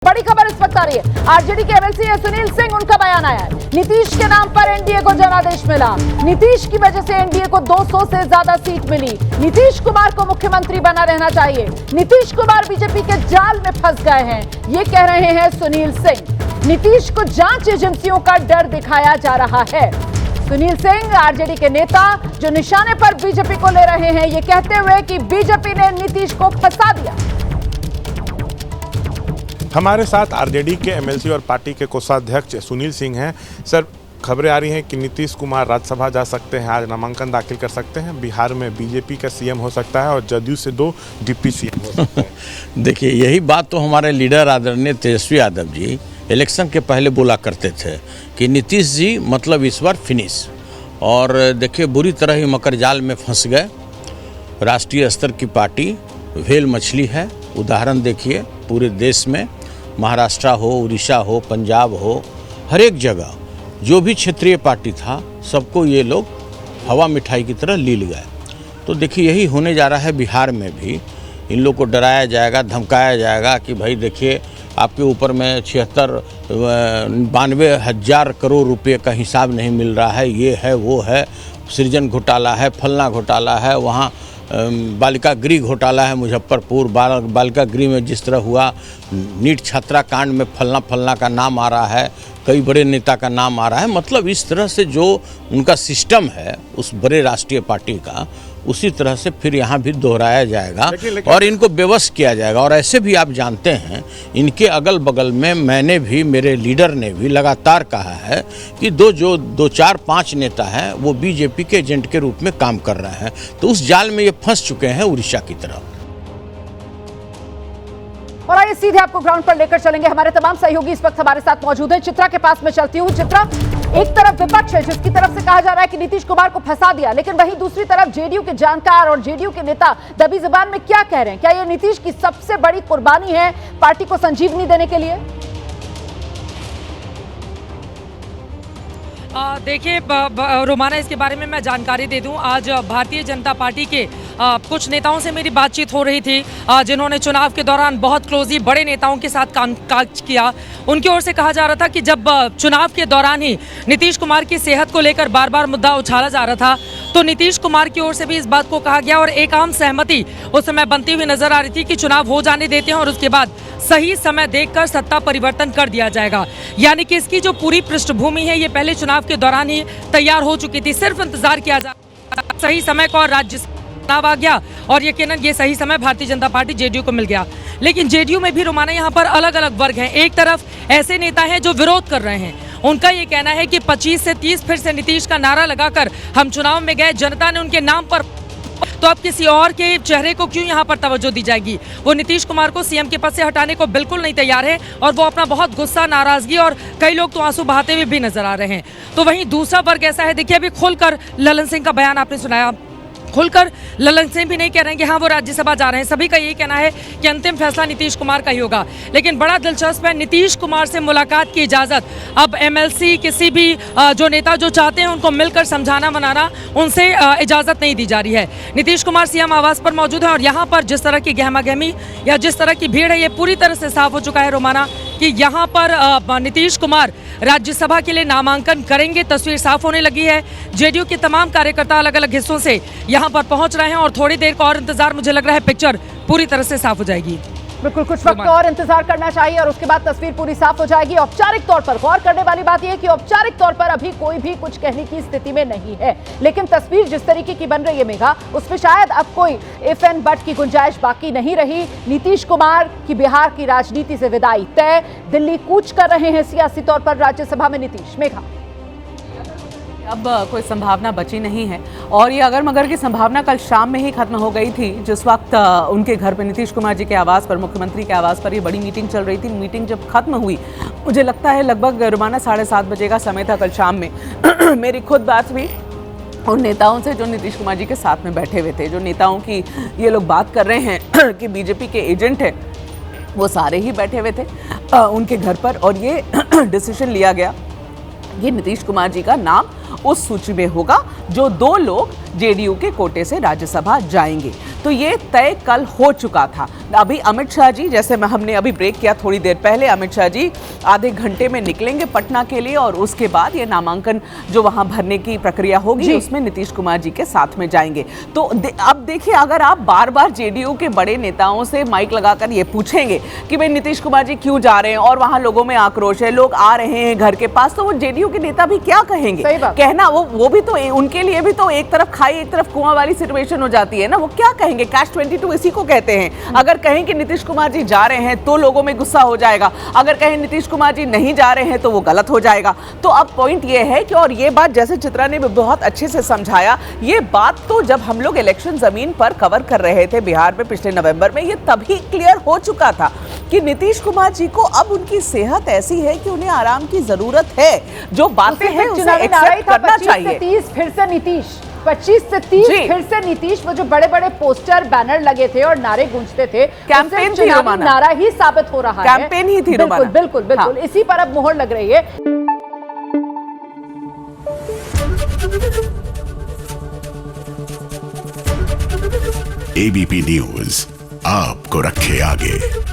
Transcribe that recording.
बड़ी खबर इस वक्त आ रही है। आरजेडी के एमएलसी है सुनील सिंह, उनका बयान आया है। नीतीश के नाम पर एनडीए को जनादेश मिला। नीतीश की वजह से एनडीए को 200 से ज्यादा सीट मिली। नीतीश कुमार को मुख्यमंत्री बना रहना चाहिए। नीतीश कुमार बीजेपी के जाल में फंस गए हैं, ये कह रहे हैं सुनील सिंह। नीतीश को जांच एजेंसियों का डर दिखाया जा रहा है। सुनील सिंह आरजेडी के नेता जो निशाने पर बीजेपी को ले रहे हैं, ये कहते हुए कि बीजेपी ने नीतीश को फंसा दिया। हमारे साथ आरजेडी के एमएलसी और पार्टी के कोषाध्यक्ष सुनील सिंह हैं। सर, खबरें आ रही हैं कि नीतीश कुमार राज्यसभा जा सकते हैं, आज नामांकन दाखिल कर सकते हैं। बिहार में बीजेपी का सीएम हो सकता है और जदयू से 2 डिप्टी सीएम हो सकते हैं। देखिए, यही बात तो हमारे लीडर आदरणीय तेजस्वी यादव जी इलेक्शन के पहले बोला करते थे कि नीतीश जी मतलब इस बार फिनिश। और देखिए, बुरी तरह ही मकर जाल में फंस गए। राष्ट्रीय स्तर की पार्टी व्हेल मछली है। उदाहरण देखिए, पूरे देश में महाराष्ट्र हो, उड़ीसा हो, पंजाब हो, हर एक जगह जो भी क्षेत्रीय पार्टी था सबको ये लोग हवा मिठाई की तरह लील गए। तो देखिए, यही होने जा रहा है बिहार में भी। इन लोग को डराया जाएगा, धमकाया जाएगा कि भाई देखिए, आपके ऊपर में 92 हज़ार करोड़ रुपए का हिसाब नहीं मिल रहा है, ये है वो है, सृजन घोटाला है, फलना घोटाला है, वहाँ बालिका गृह घोटाला है, मुजफ्फरपुर बालिका गृह में जिस तरह हुआ, नीट छात्रा कांड में फलना का नाम आ रहा है, कई बड़े नेता का नाम आ रहा है। मतलब इस तरह से जो उनका सिस्टम है उस बड़े राष्ट्रीय पार्टी का, उसी तरह से फिर यहाँ भी दोहराया जाएगा और इनको बेबस किया जाएगा। और ऐसे भी आप जानते हैं, इनके अगल बगल में मैंने भी, मेरे लीडर ने भी लगातार कहा है कि दो चार पांच नेता हैं वो बीजेपी के एजेंट के रूप में काम कर रहे हैं। तो उस जाल में ये फंस चुके हैं उड़ीसा की तरह। और आइए सीधे आपको ग्राउंड पर लेकर चलेंगे। हमारे तमाम सहयोगी इस वक्त हमारे साथ मौजूद हैं। चित्रा के पास में चलती हूँ। चित्रा, एक तरफ विपक्ष है जिसकी तरफ से कहा जा रहा है कि नीतीश कुमार को फंसा दिया, लेकिन वहीं दूसरी तरफ जेडीयू के जानकार और जेडीयू के नेता दबी जुबान में क्या कह रहे हैं? क्या ये नीतीश की सबसे बड़ी कुर्बानी है पार्टी को संजीवनी देने के लिए? देखिए रोमाना, इसके बारे में मैं जानकारी दे दूं। आज भारतीय जनता पार्टी के कुछ नेताओं से मेरी बातचीत हो रही थी, जिन्होंने चुनाव के दौरान बहुत क्लोजली बड़े नेताओं के साथ काज किया। उनकी ओर से कहा जा रहा था कि जब चुनाव के दौरान ही नीतीश कुमार की सेहत को लेकर बार बार मुद्दा उछाला जा रहा था, तो नीतीश कुमार की ओर से भी इस बात को कहा गया और एक आम सहमति उस समय बनती हुई नजर आ रही थी कि चुनाव हो जाने देते हैं और उसके बाद सही समय देखकर सत्ता परिवर्तन कर दिया जाएगा। यानी कि इसकी जो पूरी पृष्ठभूमि है ये पहले चुनाव के दौरान ही तैयार हो चुकी थी। सिर्फ इंतजार किया जा सही समय को, और राज्य चुनाव आ गया और यकीनन ये सही समय भारतीय जनता पार्टी जेडीयू को मिल गया। लेकिन जेडीयू में भी रोमाना यहाँ पर अलग अलग वर्ग हैं। एक तरफ ऐसे नेता हैं जो विरोध कर रहे हैं। उनका ये कहना है कि 25 से 30 फिर से नीतीश का नारा लगाकर हम चुनाव में गए, जनता ने उनके नाम पर, तो अब किसी और के चेहरे को क्यों यहाँ पर तवज्जो दी जाएगी? वो नीतीश कुमार को सीएम के पद से हटाने को बिल्कुल नहीं तैयार है और वो अपना बहुत गुस्सा, नाराजगी और कई लोग तो आंसू बहाते हुए भी नजर आ रहे हैं। तो वहीं दूसरा वर्ग ऐसा है, देखिए अभी खुलकर ललन सिंह का बयान आपने सुनाया। खुलकर ललन सिंह भी नहीं कह रहे हैं कि हाँ वो राज्यसभा जा रहे हैं। सभी का यही कहना है कि अंतिम फैसला नीतीश कुमार का ही होगा। लेकिन बड़ा दिलचस्प है, नीतीश कुमार से मुलाकात की इजाजत अब एमएलसी, किसी भी जो नेता जो चाहते हैं उनको मिलकर समझाना मनाना, उनसे इजाजत नहीं दी जा रही है। नीतीश कुमार सीएम आवास पर मौजूद है और यहाँ पर जिस तरह की गहमागहमी या जिस तरह की भीड़ है, ये पूरी तरह से साफ हो चुका है रोमाना कि यहाँ पर नीतीश कुमार राज्यसभा के लिए नामांकन करेंगे। तस्वीर साफ होने लगी है। जेडीयू के तमाम कार्यकर्ता अलग अलग हिस्सों से यहाँ पर पहुंच रहे हैं और थोड़ी देर का और इंतजार, मुझे लग रहा है पिक्चर पूरी तरह से साफ हो जाएगी। बिल्कुल, कुछ वक्त और इंतजार करना चाहिए और उसके बाद तस्वीर पूरी साफ हो जाएगी। औपचारिक तौर पर गौर करने वाली बात यह है कि औपचारिक तौर पर अभी कोई भी कुछ कहने की स्थिति में नहीं है, लेकिन तस्वीर जिस तरीके की बन रही है मेघा, उसमें शायद अब कोई इफ एंड बट की गुंजाइश बाकी नहीं रही। नीतीश कुमार की बिहार की राजनीति से विदाई तय। दिल्ली कूच कर रहे हैं सियासी तौर पर राज्यसभा में नीतीश। मेघा, अब कोई संभावना बची नहीं है और ये अगर मगर की संभावना कल शाम में ही खत्म हो गई थी, जिस वक्त उनके घर पर नीतीश कुमार जी के आवास पर, मुख्यमंत्री के आवास पर ये बड़ी मीटिंग चल रही थी। मीटिंग जब खत्म हुई, मुझे लगता है लगभग रोमाना 7:30 बजे का समय था कल शाम में। मेरी खुद बात हुई उन नेताओं से जो नीतीश कुमार जी के साथ में बैठे हुए थे। जो नेताओं की ये लोग बात कर रहे हैं कि बीजेपी के एजेंट हैं, वो सारे ही बैठे हुए थे उनके घर पर और ये डिसीजन लिया गया कि नीतीश कुमार जी का नाम उस सूची में होगा जो 2 लोग जेडीयू के कोटे से राज्यसभा जाएंगे। तो ये तय कल हो चुका था। अभी अमित शाह जी, जैसे हमने अभी ब्रेक किया थोड़ी देर पहले, अमित शाह जी आधे घंटे में निकलेंगे पटना के लिए और उसके बाद ये नामांकन जो वहां भरने की प्रक्रिया होगी उसमें नीतीश कुमार जी के साथ में जाएंगे। तो अब देखिए, अगर आप बार बार जेडीयू के बड़े नेताओं से माइक लगाकर ये पूछेंगे कि भाई नीतीश कुमार जी क्यों जा रहे हैं और वहां लोगों में आक्रोश है, लोग आ रहे हैं घर के पास, तो वो जेडीयू के नेता भी क्या कहेंगे? कहना वो भी तो उनके लिए भी तो एक तरफ खाई एक तरफ कुआं वाली सिचुएशन हो जाती है ना। वो क्या कहेंगे? कैच 22 इसी को कहते हैं। अगर कहें कि नीतीश कुमार जी जा रहे हैं तो लोगों में गुस्सा हो जाएगा, अगर कहें नीतीश कुमार जी नहीं जा रहे हैं तो वो गलत हो जाएगा। तो अब पॉइंट ये है कि, और ये बात जैसे चित्रा ने भी बहुत अच्छे से समझाया, ये बात तो जब हम लोग इलेक्शन जमीन पर कवर कर रहे थे बिहार में पिछले नवंबर में, ये तभी क्लियर हो चुका था कि नीतीश कुमार जी को अब उनकी सेहत ऐसी है कि उन्हें आराम की जरूरत है। जो बातें हैं उसे एक्सेप्ट करना चाहिए। 25 से 30 फिर से नीतीश, 25 से 30 फिर से नीतीश। वो जो बड़े बड़े पोस्टर बैनर लगे थे और नारे गूंजते थे, कैंपेन थी रोमाना, नारा ही साबित हो रहा है। कैंपेन ही थी रोमाना। बिल्कुल बिल्कुल, इसी पर अब मोहर लग रही है। एबीपी न्यूज आपको रखे आगे।